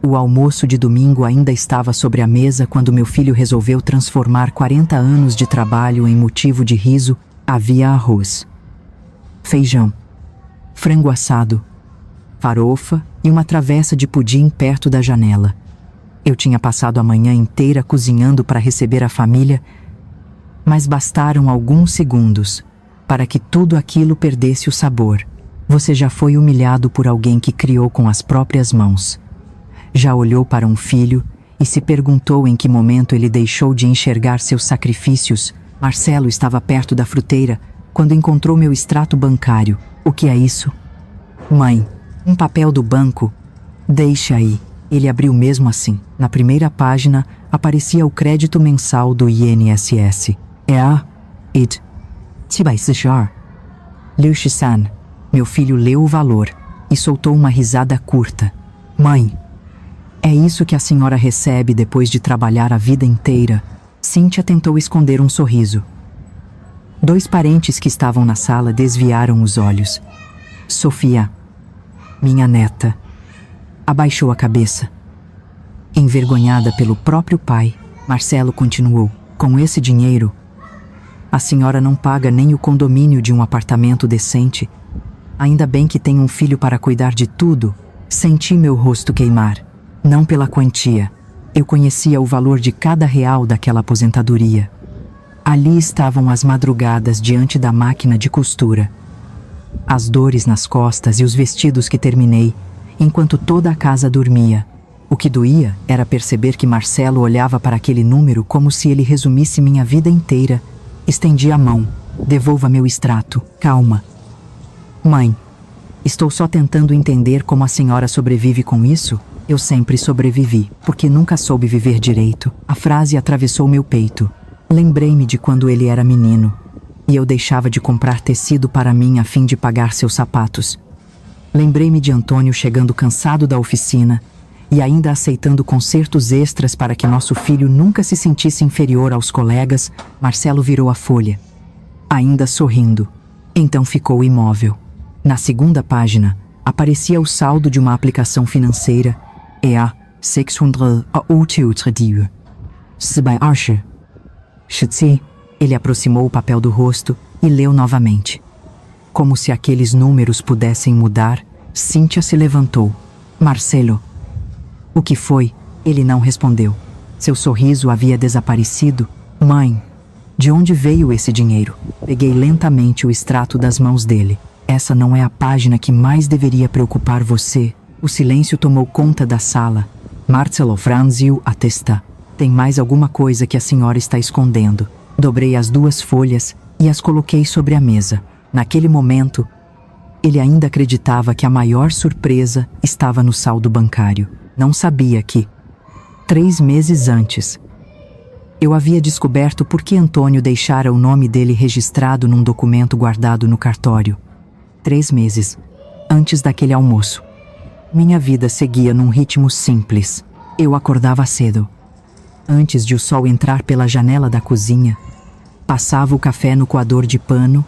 O almoço de domingo ainda estava sobre a mesa quando meu filho resolveu transformar 40 anos de trabalho em motivo de riso. Havia arroz, feijão, frango assado, farofa e uma travessa de pudim perto da janela. Eu tinha passado a manhã inteira cozinhando para receber a família, mas bastaram alguns segundos para que tudo aquilo perdesse o sabor. Você já foi humilhado por alguém que criou com as próprias mãos? Já olhou para um filho e se perguntou em que momento ele deixou de enxergar seus sacrifícios? Marcelo estava perto da fruteira quando encontrou meu extrato bancário. O que é isso? Mãe, um papel do banco. Deixa aí. Ele abriu mesmo assim. Na primeira página aparecia o crédito mensal do INSS. It. 742. Liu Shisan. Meu filho leu o valor e soltou uma risada curta. Mãe, é isso que a senhora recebe depois de trabalhar a vida inteira? Cíntia tentou esconder um sorriso. 2 parentes que estavam na sala desviaram os olhos. Sofia, minha neta, abaixou a cabeça. Envergonhada pelo próprio pai, Marcelo continuou. Com esse dinheiro, a senhora não paga nem o condomínio de um apartamento decente. Ainda bem que tem um filho para cuidar de tudo. Senti meu rosto queimar. Não pela quantia. Eu conhecia o valor de cada real daquela aposentadoria. Ali estavam as madrugadas diante da máquina de costura. As dores nas costas e os vestidos que terminei, enquanto toda a casa dormia. O que doía era perceber que Marcelo olhava para aquele número como se ele resumisse minha vida inteira. Estendi a mão. Devolva meu extrato. Calma. Mãe, estou só tentando entender como a senhora sobrevive com isso. Eu sempre sobrevivi, porque nunca soube viver direito. A frase atravessou meu peito. Lembrei-me de quando ele era menino, e eu deixava de comprar tecido para mim a fim de pagar seus sapatos. Lembrei-me de Antônio chegando cansado da oficina e ainda aceitando consertos extras para que nosso filho nunca se sentisse inferior aos colegas. Marcelo virou a folha, ainda sorrindo. Então ficou imóvel. Na segunda página, aparecia o saldo de uma aplicação financeira. 638. Ele aproximou o papel do rosto e leu novamente. Como se aqueles números pudessem mudar, Cíntia se levantou. Marcelo. O que foi? Ele não respondeu. Seu sorriso havia desaparecido. Mãe, de onde veio esse dinheiro? Peguei lentamente o extrato das mãos dele. Essa não é a página que mais deveria preocupar você. O silêncio tomou conta da sala. Marcelo franziu a testa. Tem mais alguma coisa que a senhora está escondendo. Dobrei as 2 folhas e as coloquei sobre a mesa. Naquele momento, ele ainda acreditava que a maior surpresa estava no saldo bancário. Não sabia que, 3 meses antes, eu havia descoberto por que Antônio deixara o nome dele registrado num documento guardado no cartório. 3 meses antes daquele almoço. Minha vida seguia num ritmo simples. Eu acordava cedo. Antes de o sol entrar pela janela da cozinha, passava o café no coador de pano,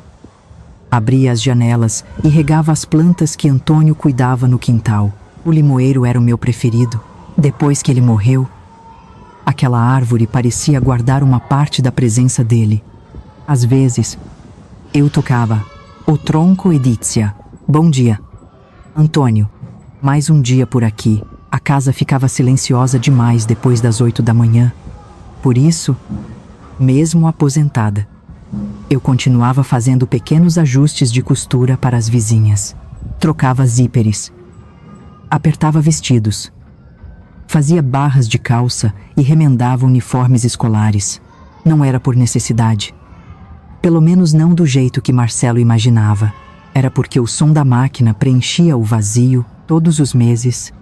abria as janelas e regava as plantas que Antônio cuidava no quintal. O limoeiro era o meu preferido. Depois que ele morreu, aquela árvore parecia guardar uma parte da presença dele. Às vezes, eu tocava o tronco e dizia: bom dia, Antônio. Mais um dia por aqui. A casa ficava silenciosa demais depois das 8 da manhã. Por isso, mesmo aposentada, eu continuava fazendo pequenos ajustes de costura para as vizinhas. Trocava zíperes, apertava vestidos, fazia barras de calça e remendava uniformes escolares. Não era por necessidade. Pelo menos não do jeito que Marcelo imaginava. Era porque o som da máquina preenchia o vazio todos os meses.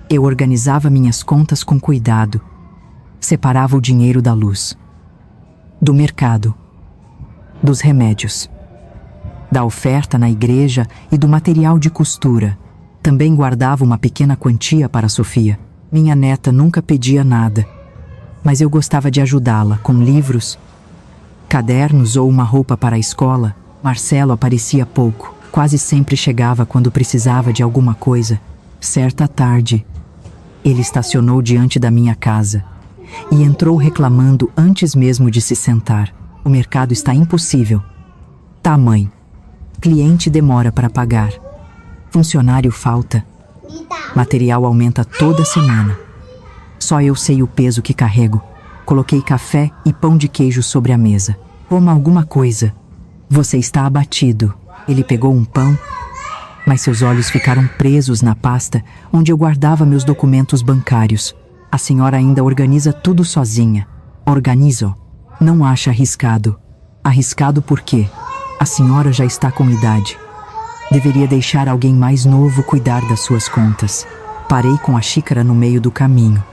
Eu organizava minhas contas com cuidado. Separava o dinheiro da luz, do mercado, dos remédios, da oferta na igreja e do material de costura. Também guardava uma pequena quantia para Sofia. Minha neta nunca pedia nada, mas eu gostava de ajudá-la com livros, cadernos ou uma roupa para a escola. Marcelo aparecia pouco. Quase sempre chegava quando precisava de alguma coisa. Certa tarde, Ele estacionou diante da minha casa e entrou reclamando antes mesmo de se sentar. O mercado está impossível. Tá, mãe. Cliente demora para pagar. Funcionário falta. Material aumenta toda semana. Só eu sei o peso que carrego. Coloquei café e pão de queijo sobre a mesa. Coma alguma coisa. Você está abatido. Ele pegou um pão, mas seus olhos ficaram presos na pasta onde eu guardava meus documentos bancários. A senhora ainda organiza tudo sozinha. Organizo. Não acha arriscado. Arriscado por quê? A senhora já está com idade. Deveria deixar alguém mais novo cuidar das suas contas. Parei com a xícara no meio do caminho.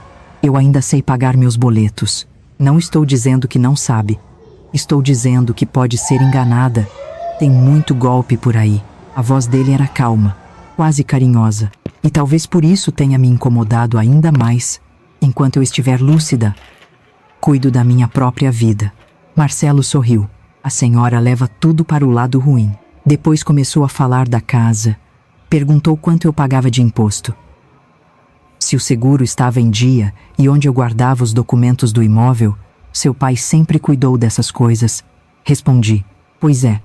Eu ainda sei pagar meus boletos. Não estou dizendo que não sabe. Estou dizendo que pode ser enganada. Tem muito golpe por aí. A voz dele era calma, quase carinhosa. E talvez por isso tenha me incomodado ainda mais. Enquanto eu estiver lúcida, cuido da minha própria vida. Marcelo sorriu. A senhora leva tudo para o lado ruim. Depois começou a falar da casa. Perguntou quanto eu pagava de imposto. Se o seguro estava em dia e onde eu guardava os documentos do imóvel. Seu pai sempre cuidou dessas coisas. Respondi. Pois é.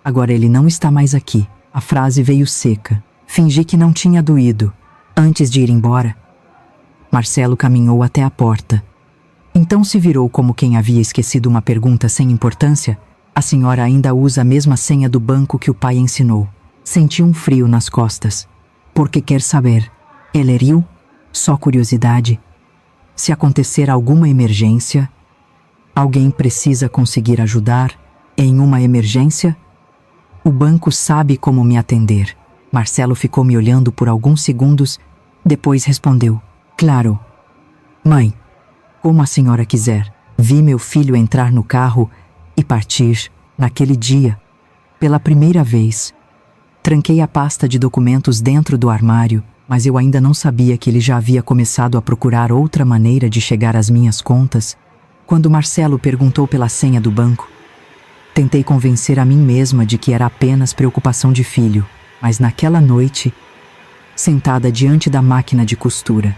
Agora ele não está mais aqui. A frase veio seca. Fingi que não tinha doído. Antes de ir embora, Marcelo caminhou até a porta. Então se virou como quem havia esquecido uma pergunta sem importância. A senhora ainda usa a mesma senha do banco que o pai ensinou. Senti um frio nas costas. Por que quer saber? Ele riu? Só curiosidade. Se acontecer alguma emergência, alguém precisa conseguir ajudar em uma emergência? O banco sabe como me atender. Marcelo ficou me olhando por alguns segundos, depois respondeu. Claro. Mãe, como a senhora quiser. Vi meu filho entrar no carro e partir, naquele dia, pela primeira vez. Tranquei a pasta de documentos dentro do armário, mas eu ainda não sabia que ele já havia começado a procurar outra maneira de chegar às minhas contas. Quando Marcelo perguntou pela senha do banco, tentei convencer a mim mesma de que era apenas preocupação de filho, mas naquela noite, sentada diante da máquina de costura,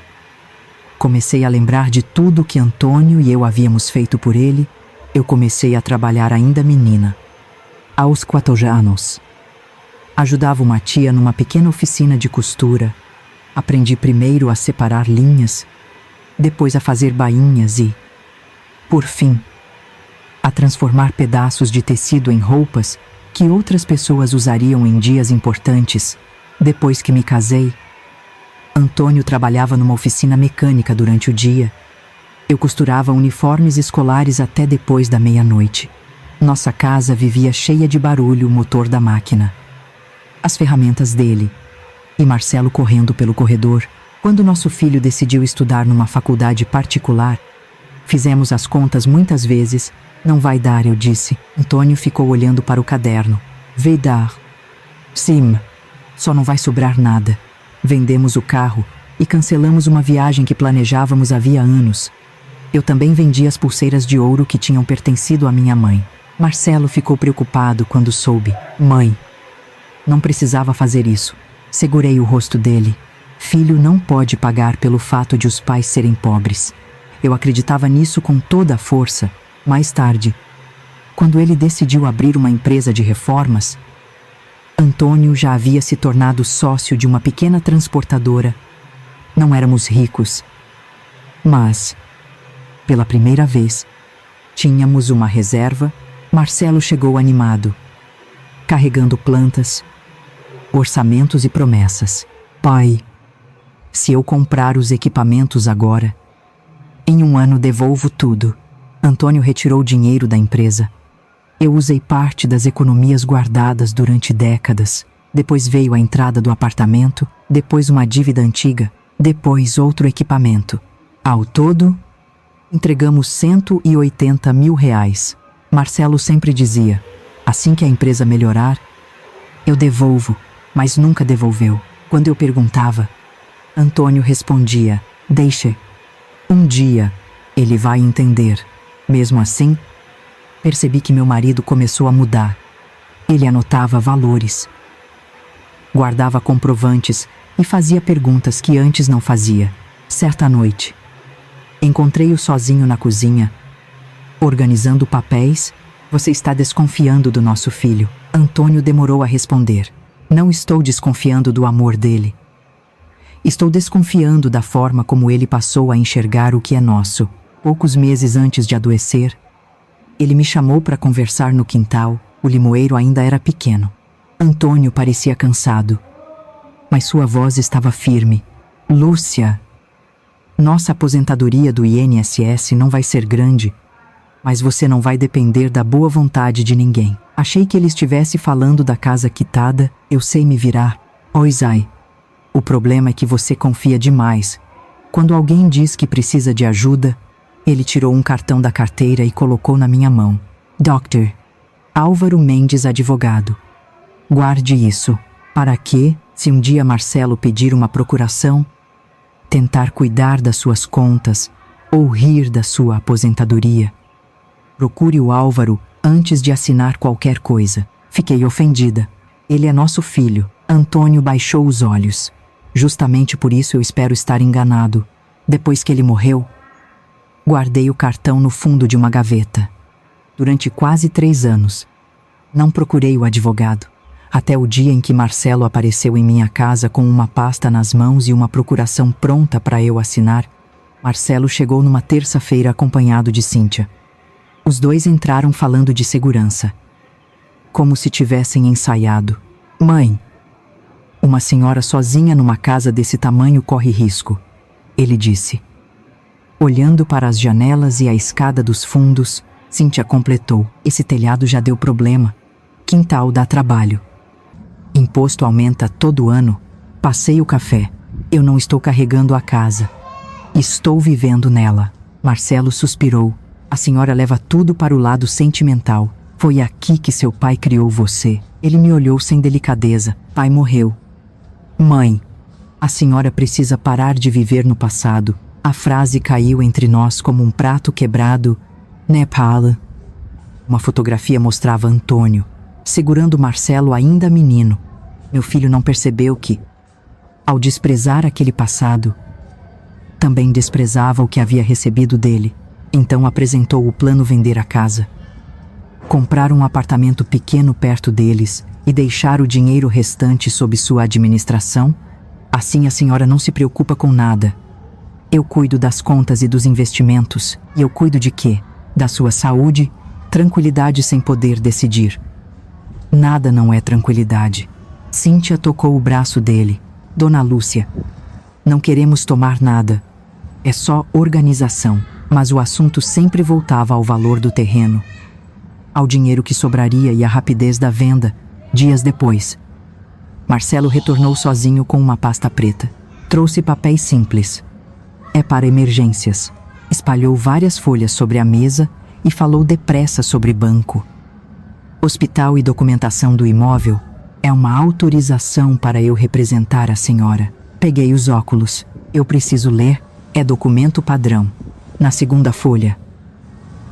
comecei a lembrar de tudo que Antônio e eu havíamos feito por ele. Eu comecei a trabalhar ainda menina. Aos 14 anos. Ajudava uma tia numa pequena oficina de costura. Aprendi primeiro a separar linhas, depois a fazer bainhas e, por fim, a transformar pedaços de tecido em roupas que outras pessoas usariam em dias importantes. Depois que me casei, Antônio trabalhava numa oficina mecânica durante o dia. Eu costurava uniformes escolares até depois da meia-noite. Nossa casa vivia cheia de barulho, o motor da máquina, as ferramentas dele e Marcelo correndo pelo corredor. Quando nosso filho decidiu estudar numa faculdade particular, fizemos as contas muitas vezes. Não vai dar, eu disse. Antônio ficou olhando para o caderno. Vai dar. Sim, só não vai sobrar nada. Vendemos o carro e cancelamos uma viagem que planejávamos havia anos. Eu também vendi as pulseiras de ouro que tinham pertencido à minha mãe. Marcelo ficou preocupado quando soube. Mãe, não precisava fazer isso. Segurei o rosto dele. Filho não pode pagar pelo fato de os pais serem pobres. Eu acreditava nisso com toda a força. Mais tarde, quando ele decidiu abrir uma empresa de reformas, Antônio já havia se tornado sócio de uma pequena transportadora. Não éramos ricos, mas, pela primeira vez, tínhamos uma reserva. Marcelo chegou animado, carregando plantas, orçamentos e promessas. Pai, se eu comprar os equipamentos agora, em um ano devolvo tudo. Antônio retirou dinheiro da empresa. Eu usei parte das economias guardadas durante décadas. Depois veio a entrada do apartamento, depois uma dívida antiga, depois outro equipamento. Ao todo, entregamos R$ 180 mil. Marcelo sempre dizia, assim que a empresa melhorar, eu devolvo, mas nunca devolveu. Quando eu perguntava, Antônio respondia, deixe. Um dia, ele vai entender. Mesmo assim, percebi que meu marido começou a mudar. Ele anotava valores, guardava comprovantes e fazia perguntas que antes não fazia. Certa noite, encontrei-o sozinho na cozinha, organizando papéis. Você está desconfiando do nosso filho. Antônio demorou a responder. Não estou desconfiando do amor dele. Estou desconfiando da forma como ele passou a enxergar o que é nosso. Poucos meses antes de adoecer, ele me chamou para conversar no quintal. O limoeiro ainda era pequeno. Antônio parecia cansado, mas sua voz estava firme. Lúcia, nossa aposentadoria do INSS não vai ser grande, mas você não vai depender da boa vontade de ninguém. Achei que ele estivesse falando da casa quitada. Eu sei me virar. Isai, o problema é que você confia demais. Quando alguém diz que precisa de ajuda, ele tirou um cartão da carteira e colocou na minha mão. Dr. Álvaro Mendes, advogado. Guarde isso. Para que, se um dia Marcelo pedir uma procuração, tentar cuidar das suas contas ou rir da sua aposentadoria, procure o Álvaro antes de assinar qualquer coisa. Fiquei ofendida. Ele é nosso filho. Antônio baixou os olhos. Justamente por isso eu espero estar enganado. Depois que ele morreu, guardei o cartão no fundo de uma gaveta. Durante quase 3 anos, não procurei o advogado. Até o dia em que Marcelo apareceu em minha casa com uma pasta nas mãos e uma procuração pronta para eu assinar. Marcelo chegou numa terça-feira acompanhado de Cíntia. Os dois entraram falando de segurança, como se tivessem ensaiado. Mãe, uma senhora sozinha numa casa desse tamanho corre risco, ele disse. Olhando para as janelas e a escada dos fundos, Cíntia completou. Esse telhado já deu problema. Quintal dá trabalho. Imposto aumenta todo ano. Passei o café. Eu não estou carregando a casa. Estou vivendo nela. Marcelo suspirou. A senhora leva tudo para o lado sentimental. Foi aqui que seu pai criou você. Ele me olhou sem delicadeza. Pai morreu. Mãe, a senhora precisa parar de viver no passado. A frase caiu entre nós como um prato quebrado. Nepal. Uma fotografia mostrava Antônio segurando Marcelo ainda menino. Meu filho não percebeu que, ao desprezar aquele passado, também desprezava o que havia recebido dele. Então apresentou o plano vender a casa, comprar um apartamento pequeno perto deles e deixar o dinheiro restante sob sua administração. Assim a senhora não se preocupa com nada. Eu cuido das contas e dos investimentos. E eu cuido de quê? Da sua saúde, tranquilidade sem poder decidir. Nada não é tranquilidade. Cíntia tocou o braço dele. Dona Lúcia, não queremos tomar nada. É só organização. Mas o assunto sempre voltava ao valor do terreno, ao dinheiro que sobraria e à rapidez da venda. Dias depois, Marcelo retornou sozinho com uma pasta preta. Trouxe papéis simples. É para emergências. Espalhou várias folhas sobre a mesa e falou depressa sobre banco. Hospital e documentação do imóvel. É uma autorização para eu representar a senhora. Peguei os óculos. Eu preciso ler. É documento padrão. Na segunda folha,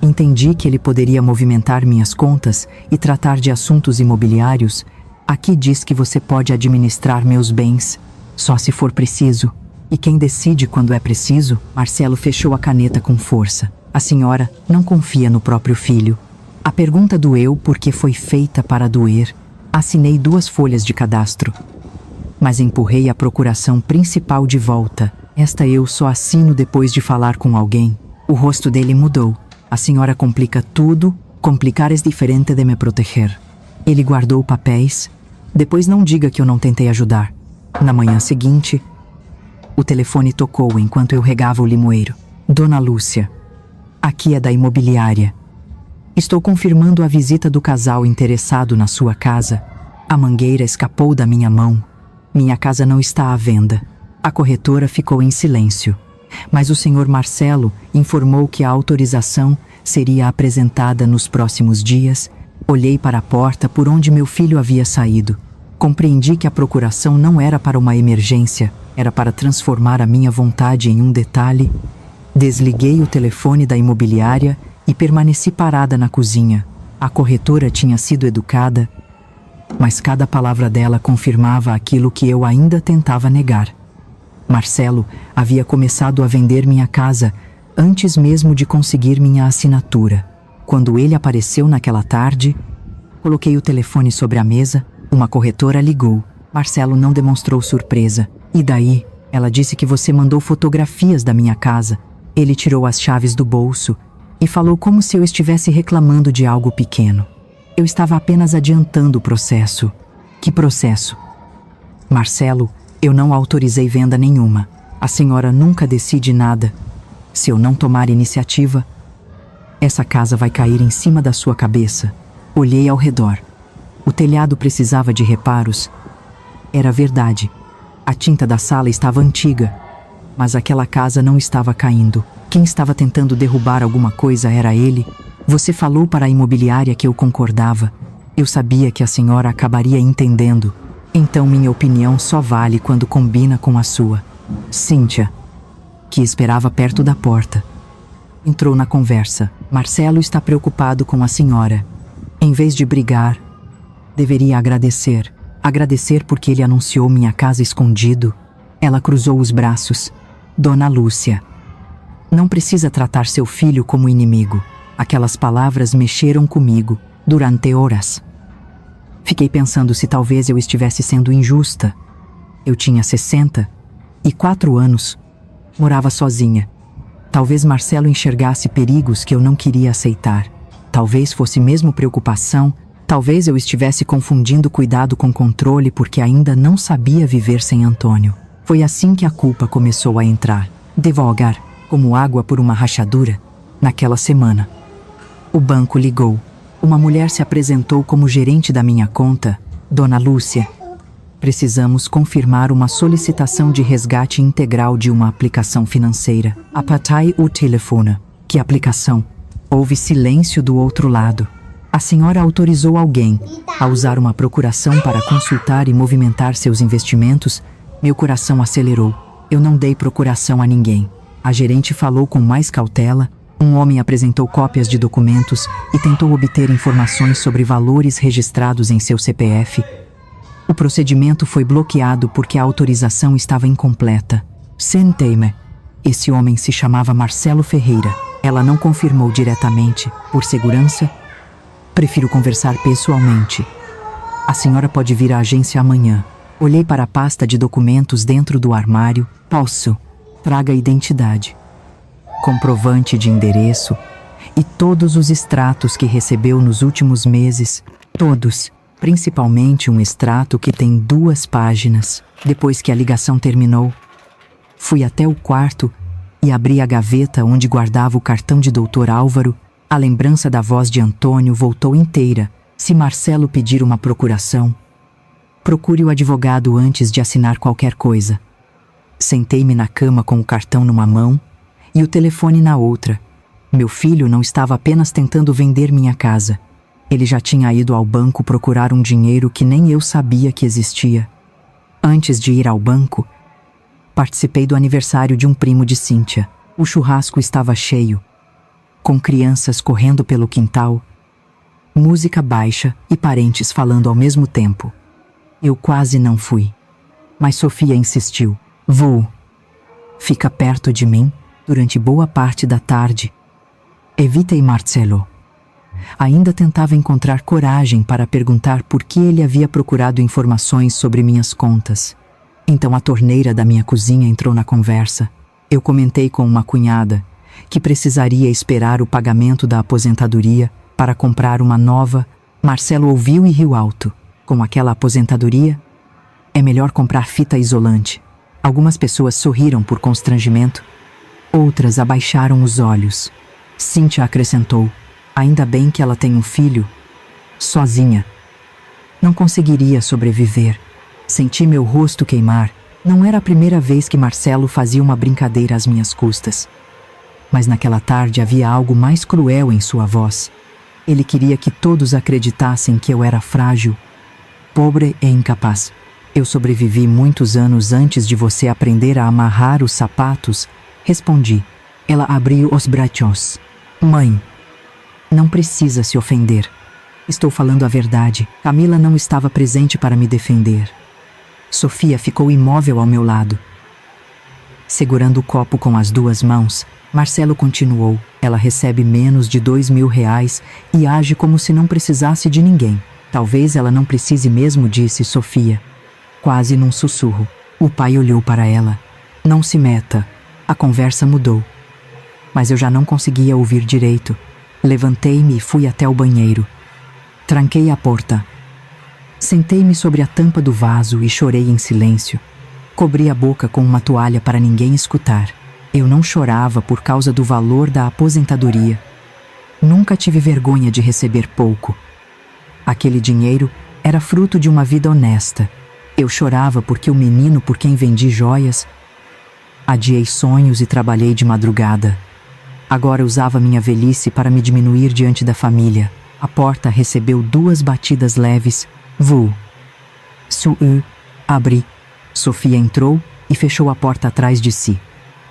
entendi que ele poderia movimentar minhas contas e tratar de assuntos imobiliários. Aqui diz que você pode administrar meus bens, só se for preciso. E quem decide quando é preciso? Marcelo fechou a caneta com força. A senhora não confia no próprio filho. A pergunta doeu porque foi feita para doer. Assinei 2 folhas de cadastro, mas empurrei a procuração principal de volta. Esta eu só assino depois de falar com alguém. O rosto dele mudou. A senhora complica tudo. Complicar é diferente de me proteger. Ele guardou papéis. Depois não diga que eu não tentei ajudar. Na manhã seguinte, o telefone tocou enquanto eu regava o limoeiro. Dona Lúcia, aqui é da imobiliária. Estou confirmando a visita do casal interessado na sua casa. A mangueira escapou da minha mão. Minha casa não está à venda. A corretora ficou em silêncio. Mas o senhor Marcelo informou que a autorização seria apresentada nos próximos dias. Olhei para a porta por onde meu filho havia saído. Compreendi que a procuração não era para uma emergência, era para transformar a minha vontade em um detalhe. Desliguei o telefone da imobiliária e permaneci parada na cozinha. A corretora tinha sido educada, mas cada palavra dela confirmava aquilo que eu ainda tentava negar. Marcelo havia começado a vender minha casa antes mesmo de conseguir minha assinatura. Quando ele apareceu naquela tarde, coloquei o telefone sobre a mesa, uma corretora ligou. Marcelo não demonstrou surpresa. E daí? Ela disse que você mandou fotografias da minha casa. Ele tirou as chaves do bolso e falou como se eu estivesse reclamando de algo pequeno. Eu estava apenas adiantando o processo. Que processo? Marcelo, eu não autorizei venda nenhuma. A senhora nunca decide nada. Se eu não tomar iniciativa, essa casa vai cair em cima da sua cabeça. Olhei ao redor. O telhado precisava de reparos. Era verdade. A tinta da sala estava antiga, mas aquela casa não estava caindo. Quem estava tentando derrubar alguma coisa era ele. Você falou para a imobiliária que eu concordava. Eu sabia que a senhora acabaria entendendo. Então minha opinião só vale quando combina com a sua. Cíntia, que esperava perto da porta, entrou na conversa. Marcelo está preocupado com a senhora. Em vez de brigar, deveria agradecer. Agradecer porque ele anunciou minha casa escondido. Ela cruzou os braços. Dona Lúcia, não precisa tratar seu filho como inimigo. Aquelas palavras mexeram comigo durante horas. Fiquei pensando se talvez eu estivesse sendo injusta. Eu tinha 64 anos. Morava sozinha. Talvez Marcelo enxergasse perigos que eu não queria aceitar. Talvez fosse mesmo preocupação. Talvez eu estivesse confundindo cuidado com controle porque ainda não sabia viver sem Antônio. Foi assim que a culpa começou a entrar, devagar, como água por uma rachadura, naquela semana. O banco ligou. Uma mulher se apresentou como gerente da minha conta. Dona Lúcia, precisamos confirmar uma solicitação de resgate integral de uma aplicação financeira. Apatai o telefone. Que aplicação? Houve silêncio do outro lado. A senhora autorizou alguém a usar uma procuração para consultar e movimentar seus investimentos? Meu coração acelerou. Eu não dei procuração a ninguém. A gerente falou com mais cautela. Um homem apresentou cópias de documentos e tentou obter informações sobre valores registrados em seu CPF. O procedimento foi bloqueado porque a autorização estava incompleta. Sentei-me. Esse homem se chamava Marcelo Ferreira. Ela não confirmou diretamente. Por segurança, prefiro conversar pessoalmente. A senhora pode vir à agência amanhã. Olhei para a pasta de documentos dentro do armário. Posso. Traga identidade, comprovante de endereço e todos os extratos que recebeu nos últimos meses. Todos. Principalmente um extrato que tem 2 páginas. Depois que a ligação terminou, fui até o quarto e abri a gaveta onde guardava o cartão de Dr. Álvaro. A lembrança da voz de Antônio voltou inteira. Se Marcelo pedir uma procuração, procure o advogado antes de assinar qualquer coisa. Sentei-me na cama com o cartão numa mão e o telefone na outra. Meu filho não estava apenas tentando vender minha casa. Ele já tinha ido ao banco procurar um dinheiro que nem eu sabia que existia. Antes de ir ao banco, participei do aniversário de um primo de Cíntia. O churrasco estava cheio, com crianças correndo pelo quintal, música baixa e parentes falando ao mesmo tempo. Eu quase não fui, mas Sofia insistiu. Vou. Fica perto de mim durante boa parte da tarde. Evitei Marcelo. Ainda tentava encontrar coragem para perguntar por que ele havia procurado informações sobre minhas contas. Então a torneira da minha cozinha entrou na conversa. Eu comentei com uma cunhada que precisaria esperar o pagamento da aposentadoria para comprar uma nova. Marcelo ouviu e riu alto. Com aquela aposentadoria, é melhor comprar fita isolante. Algumas pessoas sorriram por constrangimento. Outras abaixaram os olhos. Cíntia acrescentou. Ainda bem que ela tem um filho. Sozinha. Não conseguiria sobreviver. Senti meu rosto queimar. Não era a primeira vez que Marcelo fazia uma brincadeira às minhas custas. Mas naquela tarde havia algo mais cruel em sua voz. Ele queria que todos acreditassem que eu era frágil, pobre e incapaz. Eu sobrevivi muitos anos antes de você aprender a amarrar os sapatos, respondi. Ela abriu os braços. Mãe, não precisa se ofender. Estou falando a verdade. Camila não estava presente para me defender. Sofia ficou imóvel ao meu lado. Segurando o copo com as duas mãos, Marcelo continuou. Ela recebe menos de R$ 2.000 e age como se não precisasse de ninguém. Talvez ela não precise mesmo, disse Sofia, quase num sussurro. O pai olhou para ela. Não se meta. A conversa mudou. Mas eu já não conseguia ouvir direito. Levantei-me e fui até o banheiro. Tranquei a porta. Sentei-me sobre a tampa do vaso e chorei em silêncio. Cobri a boca com uma toalha para ninguém escutar. Eu não chorava por causa do valor da aposentadoria. Nunca tive vergonha de receber pouco. Aquele dinheiro era fruto de uma vida honesta. Eu chorava porque o menino por quem vendi joias. Adiei sonhos e trabalhei de madrugada. Agora usava minha velhice para me diminuir diante da família. A porta recebeu 2 batidas leves. Vu. Abri. Sofia entrou e fechou a porta atrás de si.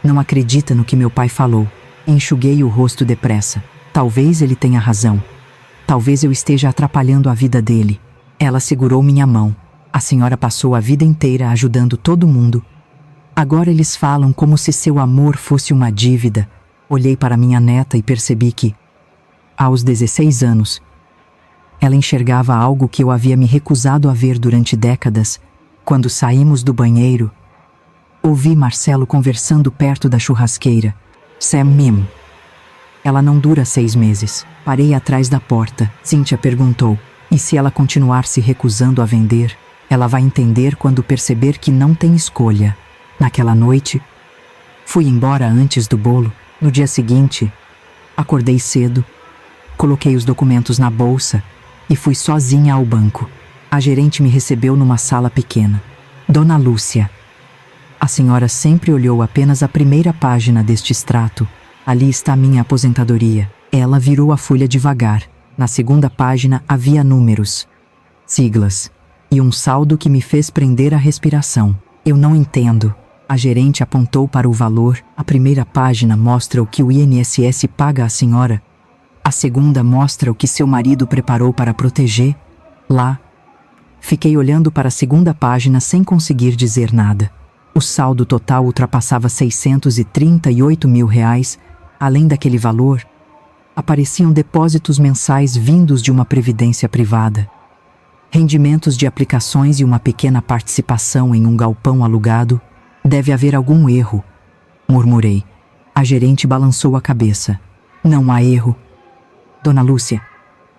Não acredita no que meu pai falou. Enxuguei o rosto depressa. Talvez ele tenha razão. Talvez eu esteja atrapalhando a vida dele. Ela segurou minha mão. A senhora passou a vida inteira ajudando todo mundo. Agora eles falam como se seu amor fosse uma dívida. Olhei para minha neta e percebi que, aos 16 anos, ela enxergava algo que eu havia me recusado a ver durante décadas. Quando saímos do banheiro, ouvi Marcelo conversando perto da churrasqueira. Sam. Ela não dura 6 meses. Parei atrás da porta. Cíntia perguntou. E se ela continuar se recusando a vender? Ela vai entender quando perceber que não tem escolha. Naquela noite, fui embora antes do bolo. No dia seguinte, acordei cedo, coloquei os documentos na bolsa e fui sozinha ao banco. A gerente me recebeu numa sala pequena. Dona Lúcia. A senhora sempre olhou apenas a primeira página deste extrato. Ali está minha aposentadoria. Ela virou a folha devagar. Na segunda página havia números, siglas e um saldo que me fez prender a respiração. Eu não entendo. A gerente apontou para o valor. A primeira página mostra o que o INSS paga à senhora. A segunda mostra o que seu marido preparou para proteger. Lá. Fiquei olhando para a segunda página sem conseguir dizer nada. O saldo total ultrapassava R$ 638.000. Além daquele valor, apareciam depósitos mensais vindos de uma previdência privada, rendimentos de aplicações e uma pequena participação em um galpão alugado. Deve haver algum erro, murmurei. A gerente balançou a cabeça. Não há erro. Dona Lúcia,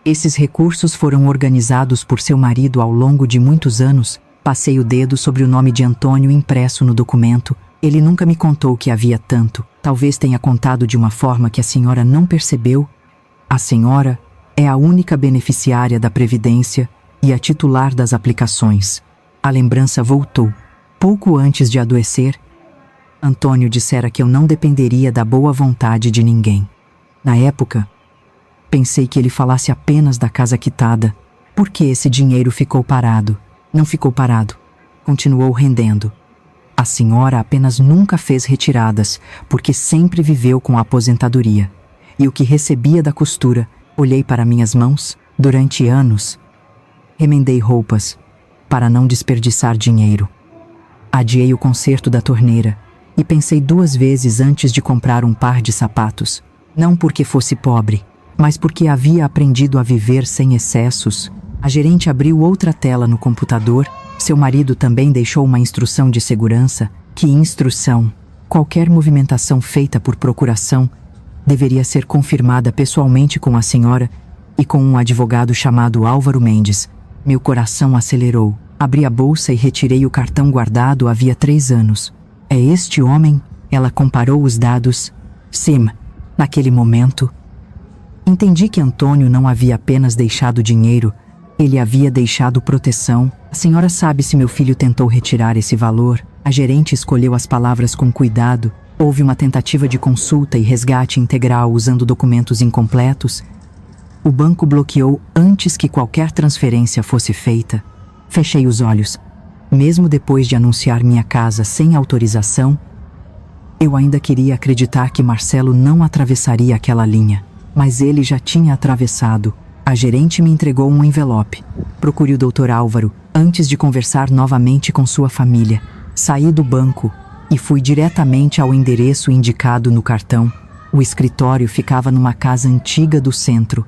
esses recursos foram organizados por seu marido ao longo de muitos anos. Passei o dedo sobre o nome de Antônio impresso no documento. Ele nunca me contou que havia tanto. Talvez tenha contado de uma forma que a senhora não percebeu. A senhora é a única beneficiária da Previdência e a titular das aplicações. A lembrança voltou. Pouco antes de adoecer, Antônio dissera que eu não dependeria da boa vontade de ninguém. Na época, pensei que ele falasse apenas da casa quitada. Por que esse dinheiro ficou parado? Não ficou parado. Continuou rendendo. A senhora apenas nunca fez retiradas, porque sempre viveu com a aposentadoria. E o que recebia da costura, olhei para minhas mãos. Durante anos, remendei roupas, para não desperdiçar dinheiro. Adiei o conserto da torneira e pensei 2 vezes antes de comprar um par de sapatos. Não porque fosse pobre, mas porque havia aprendido a viver sem excessos. A gerente abriu outra tela no computador. Seu marido também deixou uma instrução de segurança. Que instrução? Qualquer movimentação feita por procuração deveria ser confirmada pessoalmente com a senhora e com um advogado chamado Álvaro Mendes. Meu coração acelerou. Abri a bolsa e retirei o cartão guardado havia 3 anos. É este homem? Ela comparou os dados. Sim, naquele momento. Entendi que Antônio não havia apenas deixado dinheiro, ele havia deixado proteção. A senhora sabe se meu filho tentou retirar esse valor? A gerente escolheu as palavras com cuidado. Houve uma tentativa de consulta e resgate integral usando documentos incompletos. O banco bloqueou antes que qualquer transferência fosse feita. Fechei os olhos. Mesmo depois de anunciar minha casa sem autorização, eu ainda queria acreditar que Marcelo não atravessaria aquela linha. Mas ele já tinha atravessado. A gerente me entregou um envelope. Procure o Dr. Álvaro antes de conversar novamente com sua família. Saí do banco e fui diretamente ao endereço indicado no cartão. O escritório ficava numa casa antiga do centro.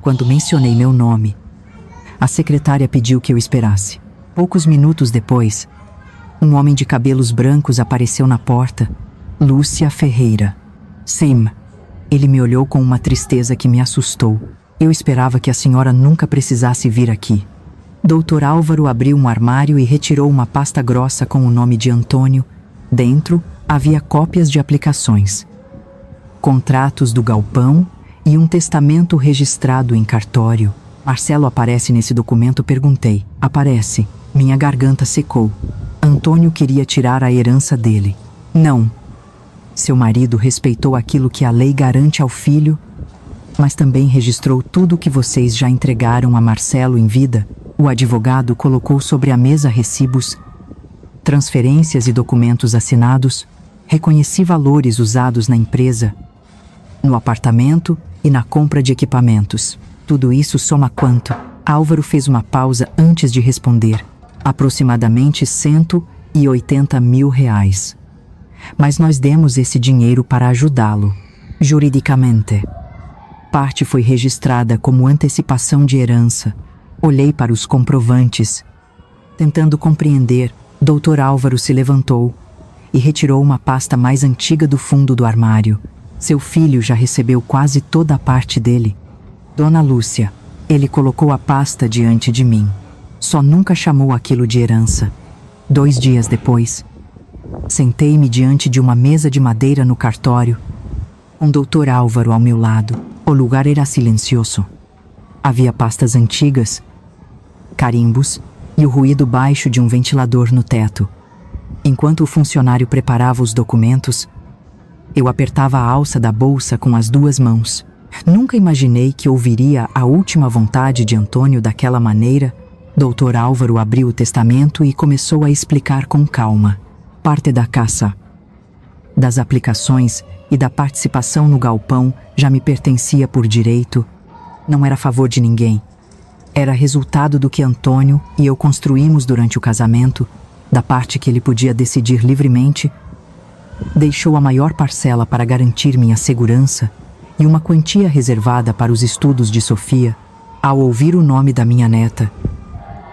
Quando mencionei meu nome, a secretária pediu que eu esperasse. Poucos minutos depois, um homem de cabelos brancos apareceu na porta. Lúcia Ferreira. Sim. Ele me olhou com uma tristeza que me assustou. Eu esperava que a senhora nunca precisasse vir aqui. Dr. Álvaro abriu um armário e retirou uma pasta grossa com o nome de Antônio. Dentro havia cópias de aplicações, contratos do galpão e um testamento registrado em cartório. Marcelo aparece nesse documento? Perguntei. Aparece. Minha garganta secou. Antônio queria tirar a herança dele. Não. Seu marido respeitou aquilo que a lei garante ao filho, mas também registrou tudo o que vocês já entregaram a Marcelo em vida. O advogado colocou sobre a mesa recibos, transferências e documentos assinados. Reconheci valores usados na empresa, no apartamento e na compra de equipamentos. Tudo isso soma quanto? Álvaro fez uma pausa antes de responder. Aproximadamente R$180 mil. Mas nós demos esse dinheiro para ajudá-lo. Juridicamente, parte foi registrada como antecipação de herança. Olhei para os comprovantes. Tentando compreender, Dr. Álvaro se levantou e retirou uma pasta mais antiga do fundo do armário. Seu filho já recebeu quase toda a parte dele. Dona Lúcia. Ele colocou a pasta diante de mim. Só nunca chamou aquilo de herança. 2 dias depois, sentei-me diante de uma mesa de madeira no cartório, com Dr. Álvaro ao meu lado. O lugar era silencioso. Havia pastas antigas, carimbos e o ruído baixo de um ventilador no teto. Enquanto o funcionário preparava os documentos, eu apertava a alça da bolsa com as 2 mãos. Nunca imaginei que ouviria a última vontade de Antônio daquela maneira. Dr. Álvaro abriu o testamento e começou a explicar com calma. Parte da caça, das aplicações e da participação no galpão já me pertencia por direito. Não era a favor de ninguém. Era resultado do que Antônio e eu construímos durante o casamento, da parte que ele podia decidir livremente. Deixou a maior parcela para garantir minha segurança e uma quantia reservada para os estudos de Sofia. Ao ouvir o nome da minha neta,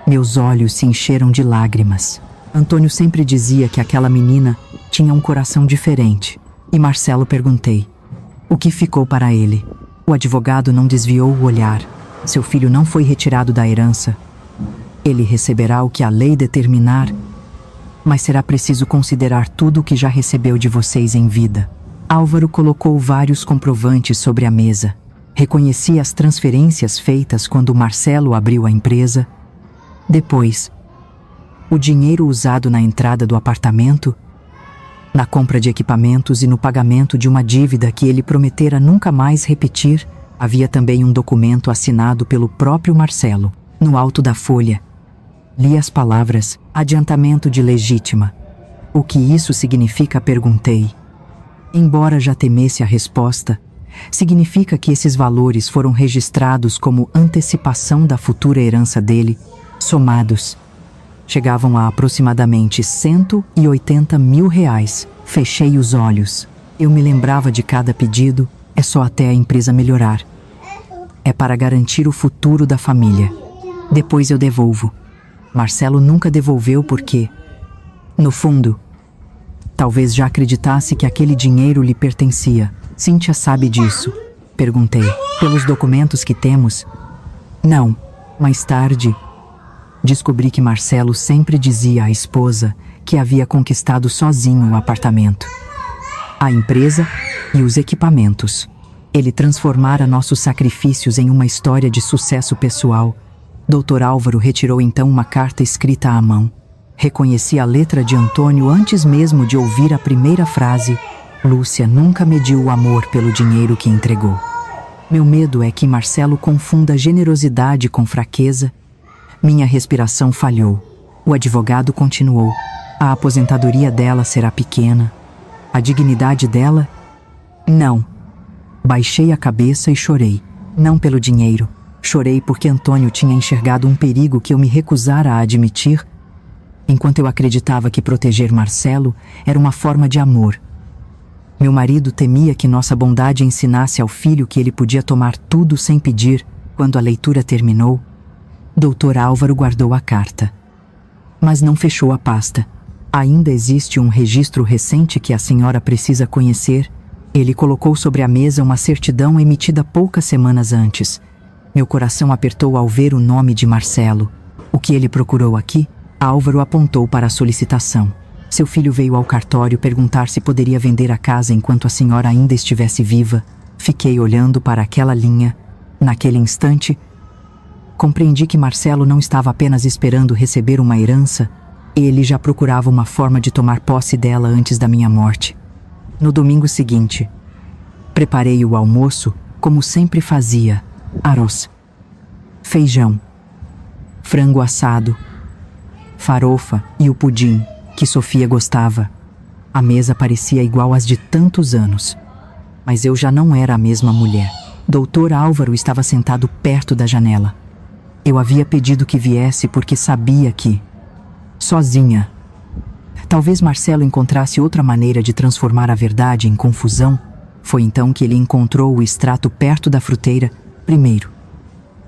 meus olhos se encheram de lágrimas. Antônio sempre dizia que aquela menina tinha um coração diferente. E Marcelo, perguntei: o que ficou para ele? O advogado não desviou o olhar. Seu filho não foi retirado da herança. Ele receberá o que a lei determinar, mas será preciso considerar tudo o que já recebeu de vocês em vida. Álvaro colocou vários comprovantes sobre a mesa. Reconheci as transferências feitas quando Marcelo abriu a empresa. Depois, o dinheiro usado na entrada do apartamento, na compra de equipamentos e no pagamento de uma dívida que ele prometera nunca mais repetir. Havia também um documento assinado pelo próprio Marcelo. No alto da folha, li as palavras adiantamento de legítima. O que isso significa? Perguntei. Embora já temesse a resposta, significa que esses valores foram registrados como antecipação da futura herança dele, somados. Chegavam a aproximadamente R$180 mil. Fechei os olhos. Eu me lembrava de cada pedido. É só até a empresa melhorar. É para garantir o futuro da família. Depois eu devolvo. Marcelo nunca devolveu porque, no fundo, talvez já acreditasse que aquele dinheiro lhe pertencia. Cíntia sabe disso? Perguntei. Pelos documentos que temos? Não. Mais tarde, descobri que Marcelo sempre dizia à esposa que havia conquistado sozinho o apartamento, a empresa e os equipamentos. Ele transformara nossos sacrifícios em uma história de sucesso pessoal. Dr. Álvaro retirou então uma carta escrita à mão. Reconheci a letra de Antônio antes mesmo de ouvir a primeira frase. Lúcia nunca mediu o amor pelo dinheiro que entregou. Meu medo é que Marcelo confunda generosidade com fraqueza. Minha respiração falhou. O advogado continuou. A aposentadoria dela será pequena. A dignidade dela? Não. Baixei a cabeça e chorei. Não pelo dinheiro. Chorei porque Antônio tinha enxergado um perigo que eu me recusara a admitir. enquanto eu acreditava que proteger Marcelo era uma forma de amor. Meu marido temia que nossa bondade ensinasse ao filho que ele podia tomar tudo sem pedir. Quando a leitura terminou, Dr. Álvaro guardou a carta. Mas não fechou a pasta. Ainda existe um registro recente que a senhora precisa conhecer. Ele colocou sobre a mesa uma certidão emitida poucas semanas antes. Meu coração apertou ao ver o nome de Marcelo. O que ele procurou aqui? Álvaro apontou para a solicitação. Seu filho veio ao cartório perguntar se poderia vender a casa enquanto a senhora ainda estivesse viva. Fiquei olhando para aquela linha. Naquele instante, compreendi que Marcelo não estava apenas esperando receber uma herança, ele já procurava uma forma de tomar posse dela antes da minha morte. No domingo seguinte, preparei o almoço como sempre fazia: arroz, feijão, frango assado, farofa e o pudim que Sofia gostava. A mesa parecia igual às de tantos anos, mas eu já não era a mesma mulher. Dr. Álvaro estava sentado perto da janela. Eu havia pedido que viesse porque sabia que, sozinha, talvez Marcelo encontrasse outra maneira de transformar a verdade em confusão. Foi então que ele encontrou o extrato perto da fruteira. Primeiro,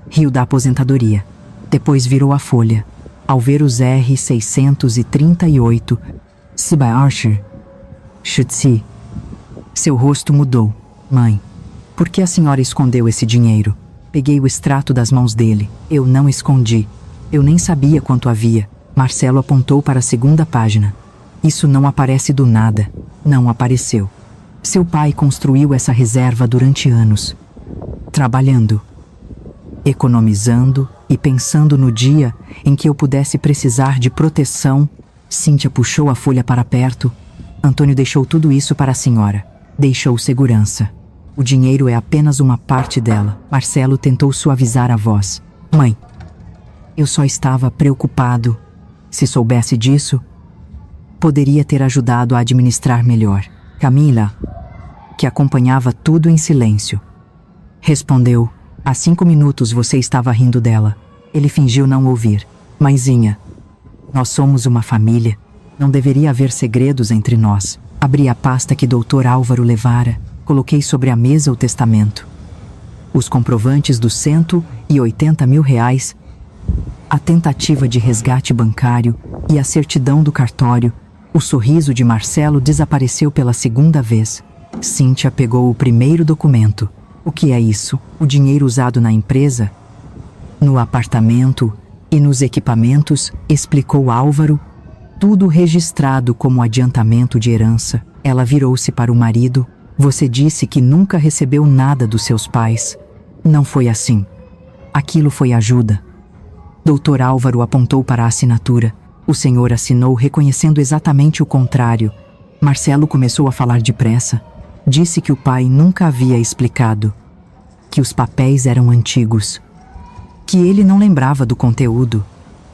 riu da aposentadoria. Depois virou a folha. Ao ver os R$638, Siba Archer, Schutzi, seu rosto mudou. Mãe, por que a senhora escondeu esse dinheiro? Peguei o extrato das mãos dele. Eu não escondi. Eu nem sabia quanto havia. Marcelo apontou para a segunda página. Isso não aparece do nada. Não apareceu. Seu pai construiu essa reserva durante anos, trabalhando, economizando e pensando no dia em que eu pudesse precisar de proteção. Cíntia puxou a folha para perto. Antônio deixou tudo isso para a senhora. Deixou segurança. O dinheiro é apenas uma parte dela. Marcelo tentou suavizar a voz. Mãe, eu só estava preocupado. Se soubesse disso, poderia ter ajudado a administrar melhor. Camila, que acompanhava tudo em silêncio, respondeu: há 5 minutos você estava rindo dela. Ele fingiu não ouvir. Mãezinha, nós somos uma família. Não deveria haver segredos entre nós. Abri a pasta que Dr. Álvaro levara. Coloquei sobre a mesa o testamento, os comprovantes dos R$180 mil, a tentativa de resgate bancário e a certidão do cartório. O sorriso de Marcelo desapareceu pela segunda vez. Cíntia pegou o primeiro documento. O que é isso? O dinheiro usado na empresa, no apartamento e nos equipamentos, explicou Álvaro. Tudo registrado como adiantamento de herança. Ela virou-se para o marido. Você disse que nunca recebeu nada dos seus pais. Não foi assim. Aquilo foi ajuda. Dr. Álvaro apontou para a assinatura. O senhor assinou reconhecendo exatamente o contrário. Marcelo começou a falar depressa. Disse que o pai nunca havia explicado, que os papéis eram antigos, que ele não lembrava do conteúdo.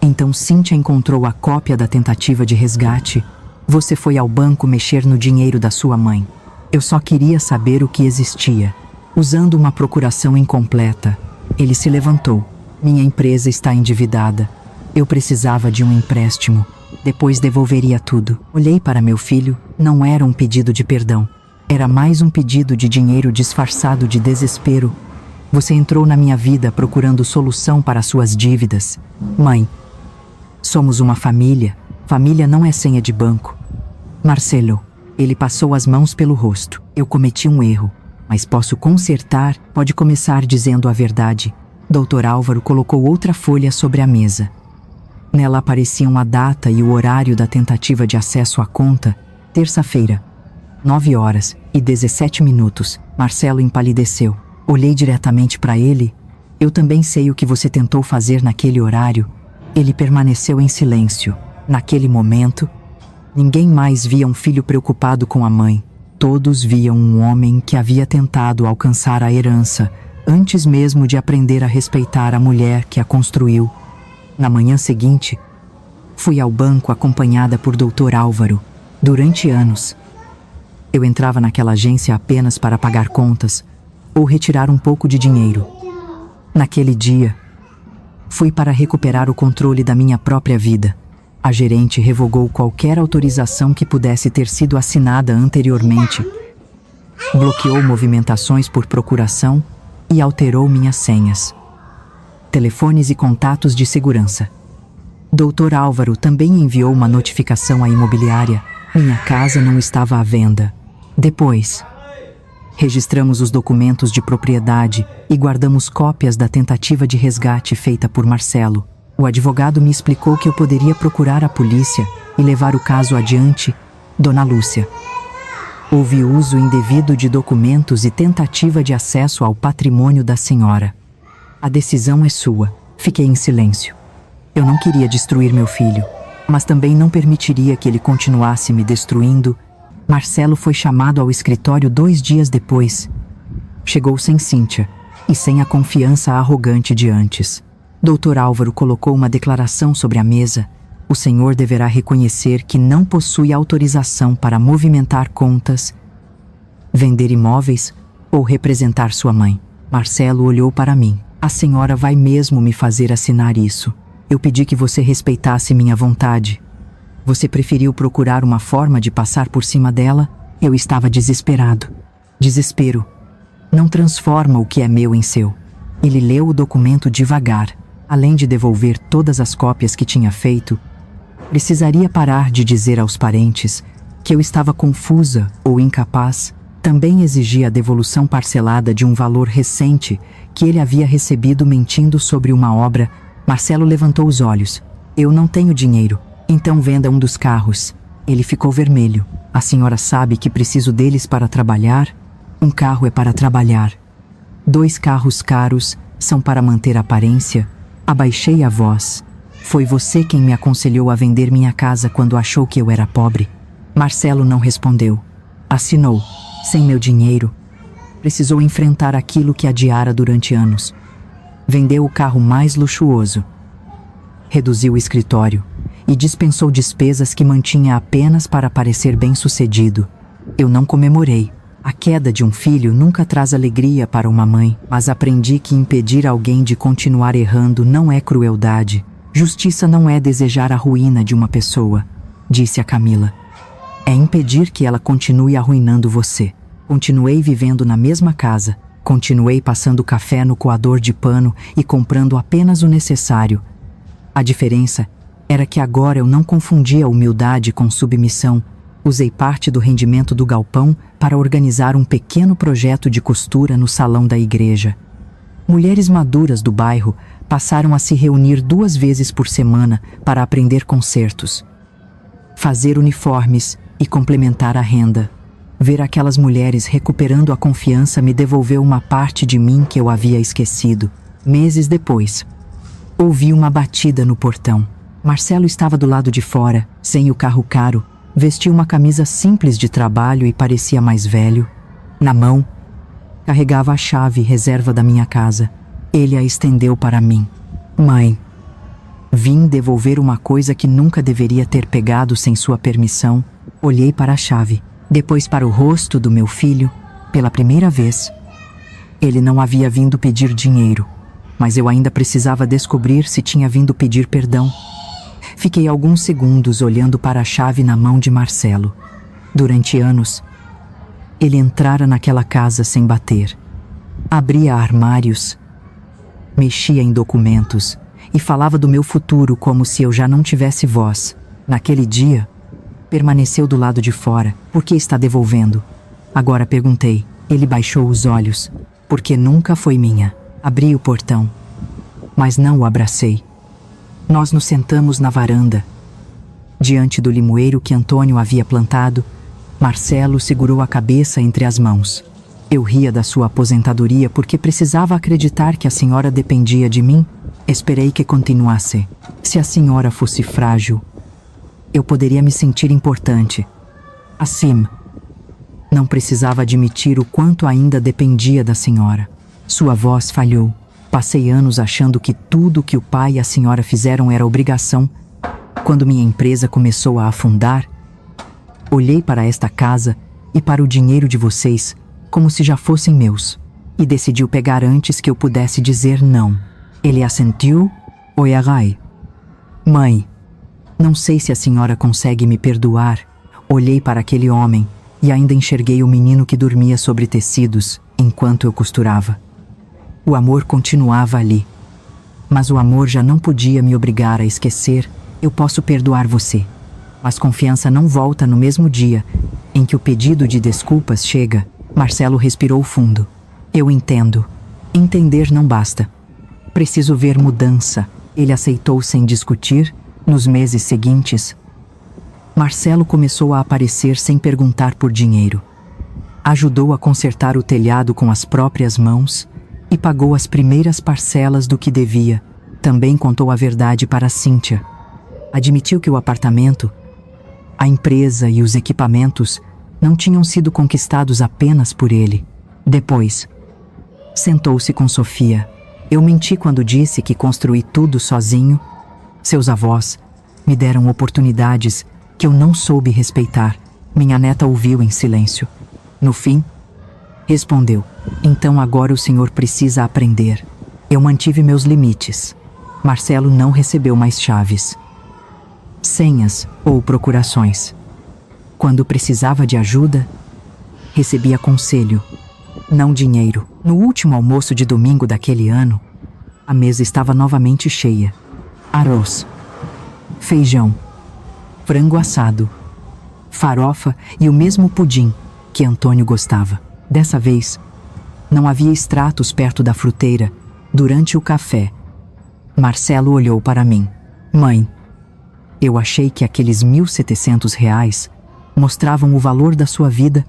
Então Cíntia encontrou a cópia da tentativa de resgate. Você foi ao banco mexer no dinheiro da sua mãe. Eu só queria saber o que existia. Usando uma procuração incompleta, ele se levantou. Minha empresa está endividada. Eu precisava de um empréstimo. Depois devolveria tudo. Olhei para meu filho. Não era um pedido de perdão. Era mais um pedido de dinheiro disfarçado de desespero. Você entrou na minha vida procurando solução para suas dívidas. Mãe, somos uma família. Família não é senha de banco. Marcelo. Ele passou as mãos pelo rosto. Eu cometi um erro, mas posso consertar. Pode começar dizendo a verdade. Dr. Álvaro colocou outra folha sobre a mesa. Nela apareciam a data e o horário da tentativa de acesso à conta. Terça-feira, 9h17. Marcelo empalideceu. Olhei diretamente para ele. Eu também sei o que você tentou fazer naquele horário. Ele permaneceu em silêncio. Naquele momento, ninguém mais via um filho preocupado com a mãe. Todos viam um homem que havia tentado alcançar a herança antes mesmo de aprender a respeitar a mulher que a construiu. Na manhã seguinte, fui ao banco acompanhada por Dr. Álvaro. Durante anos, eu entrava naquela agência apenas para pagar contas ou retirar um pouco de dinheiro. Naquele dia, fui para recuperar o controle da minha própria vida. A gerente revogou qualquer autorização que pudesse ter sido assinada anteriormente, bloqueou movimentações por procuração e alterou minhas senhas, telefones e contatos de segurança. Dr. Álvaro também enviou uma notificação à imobiliária. Minha casa não estava à venda. Depois, registramos os documentos de propriedade e guardamos cópias da tentativa de resgate feita por Marcelo. O advogado me explicou que eu poderia procurar a polícia e levar o caso adiante, Dona Lúcia. Houve uso indevido de documentos e tentativa de acesso ao patrimônio da senhora. A decisão é sua. Fiquei em silêncio. Eu não queria destruir meu filho, mas também não permitiria que ele continuasse me destruindo. Marcelo foi chamado ao escritório 2 dias depois. Chegou sem Cíntia e sem a confiança arrogante de antes. Dr. Álvaro colocou uma declaração sobre a mesa. O senhor deverá reconhecer que não possui autorização para movimentar contas, vender imóveis ou representar sua mãe. Marcelo olhou para mim. A senhora vai mesmo me fazer assinar isso? Eu pedi que você respeitasse minha vontade. Você preferiu procurar uma forma de passar por cima dela? Eu estava desesperado. Desespero não transforma o que é meu em seu. Ele leu o documento devagar. Além de devolver todas as cópias que tinha feito, precisaria parar de dizer aos parentes que eu estava confusa ou incapaz. Também exigia a devolução parcelada de um valor recente que ele havia recebido mentindo sobre uma obra. Marcelo levantou os olhos. Eu não tenho dinheiro, então venda um dos carros. Ele ficou vermelho. A senhora sabe que preciso deles para trabalhar? Um carro é para trabalhar. 2 carros caros são para manter a aparência. Abaixei a voz. Foi você quem me aconselhou a vender minha casa quando achou que eu era pobre. Marcelo não respondeu. Assinou. Sem meu dinheiro. Precisou enfrentar aquilo que adiara durante anos. Vendeu o carro mais luxuoso. Reduziu o escritório e dispensou despesas que mantinha apenas para parecer bem-sucedido. Eu não comemorei. A queda de um filho nunca traz alegria para uma mãe, mas aprendi que impedir alguém de continuar errando não é crueldade. Justiça não é desejar a ruína de uma pessoa, disse a Camila. É impedir que ela continue arruinando você. Continuei vivendo na mesma casa, continuei passando café no coador de pano e comprando apenas o necessário. A diferença era que agora eu não confundia humildade com submissão. Usei parte do rendimento do galpão para organizar um pequeno projeto de costura no salão da igreja. Mulheres maduras do bairro passaram a se reunir 2 vezes por semana para aprender concertos, fazer uniformes e complementar a renda. Ver aquelas mulheres recuperando a confiança me devolveu uma parte de mim que eu havia esquecido. Meses depois, ouvi uma batida no portão. Marcelo estava do lado de fora, sem o carro caro. Vestia uma camisa simples de trabalho e parecia mais velho. Na mão, carregava a chave reserva da minha casa. Ele a estendeu para mim. Mãe, vim devolver uma coisa que nunca deveria ter pegado sem sua permissão. Olhei para a chave, depois para o rosto do meu filho. Pela primeira vez, ele não havia vindo pedir dinheiro, mas eu ainda precisava descobrir se tinha vindo pedir perdão. Fiquei alguns segundos olhando para a chave na mão de Marcelo. Durante anos, ele entrara naquela casa sem bater. Abria armários, mexia em documentos e falava do meu futuro como se eu já não tivesse voz. Naquele dia, permaneceu do lado de fora. Por que está devolvendo? Agora perguntei. Ele baixou os olhos. Porque nunca foi minha. Abri o portão, mas não o abracei. Nós nos sentamos na varanda, diante do limoeiro que Antônio havia plantado. Marcelo segurou a cabeça entre as mãos. Eu ria da sua aposentadoria porque precisava acreditar que a senhora dependia de mim. Esperei que continuasse. Se a senhora fosse frágil, eu poderia me sentir importante. Assim, não precisava admitir o quanto ainda dependia da senhora. Sua voz falhou. Passei anos achando que tudo que o pai e a senhora fizeram era obrigação. Quando minha empresa começou a afundar, olhei para esta casa e para o dinheiro de vocês como se já fossem meus, e decidiu pegar antes que eu pudesse dizer não. Ele assentiu, Oiarai. Mãe, Não sei se a senhora consegue me perdoar. Olhei para aquele homem e ainda enxerguei o menino que dormia sobre tecidos enquanto eu costurava. O amor continuava ali. Mas o amor já não podia me obrigar a esquecer. Eu posso perdoar você. Mas confiança não volta no mesmo dia em que o pedido de desculpas chega. Marcelo respirou fundo. Eu entendo. Entender não basta. Preciso ver mudança. Ele aceitou sem discutir. Nos meses seguintes, Marcelo começou a aparecer sem perguntar por dinheiro. Ajudou a consertar o telhado com as próprias mãos e pagou as primeiras parcelas do que devia. Também contou a verdade para Cíntia. Admitiu que o apartamento, a empresa e os equipamentos não tinham sido conquistados apenas por ele. Depois, sentou-se com Sofia. Eu menti quando disse que construí tudo sozinho. Seus avós me deram oportunidades que eu não soube respeitar. Minha neta ouviu em silêncio. No fim, respondeu: então agora o senhor precisa aprender. Eu mantive meus limites. Marcelo não recebeu mais chaves, senhas ou procurações. Quando precisava de ajuda, recebia conselho, não dinheiro. No último almoço de domingo daquele ano, a mesa estava novamente cheia. Arroz, feijão, frango assado, farofa e o mesmo pudim que Antônio gostava. Dessa vez, não havia extratos perto da fruteira. Durante o café, Marcelo olhou para mim. Mãe, eu achei que aqueles R$ 1.700 mostravam o valor da sua vida.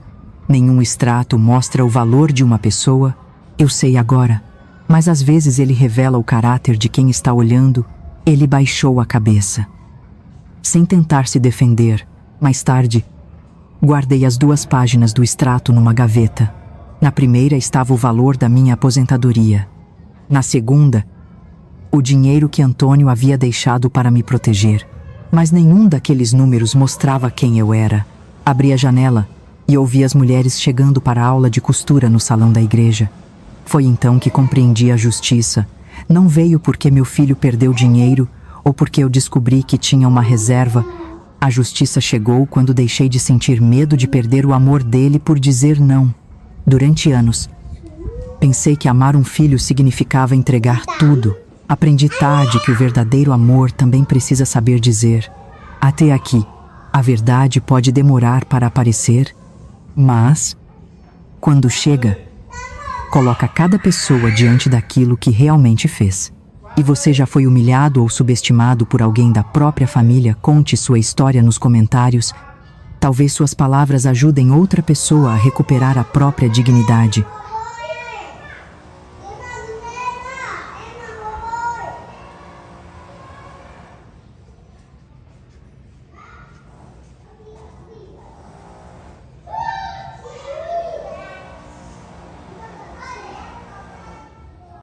Nenhum extrato mostra o valor de uma pessoa. Eu sei agora, mas às vezes ele revela o caráter de quem está olhando. Ele baixou a cabeça, sem tentar se defender. Mais tarde, guardei as 2 páginas do extrato numa gaveta. Na primeira estava o valor da minha aposentadoria. Na segunda, o dinheiro que Antônio havia deixado para me proteger. Mas nenhum daqueles números mostrava quem eu era. Abri a janela e ouvi as mulheres chegando para a aula de costura no salão da igreja. Foi então que compreendi a justiça. Não veio porque meu filho perdeu dinheiro ou porque eu descobri que tinha uma reserva. A justiça chegou quando deixei de sentir medo de perder o amor dele por dizer não. Durante anos, pensei que amar um filho significava entregar tudo. Aprendi tarde que o verdadeiro amor também precisa saber dizer: até aqui. A verdade pode demorar para aparecer, mas, quando chega, coloca cada pessoa diante daquilo que realmente fez. E você já foi humilhado ou subestimado por alguém da própria família? Conte sua história nos comentários. Talvez suas palavras ajudem outra pessoa a recuperar a própria dignidade.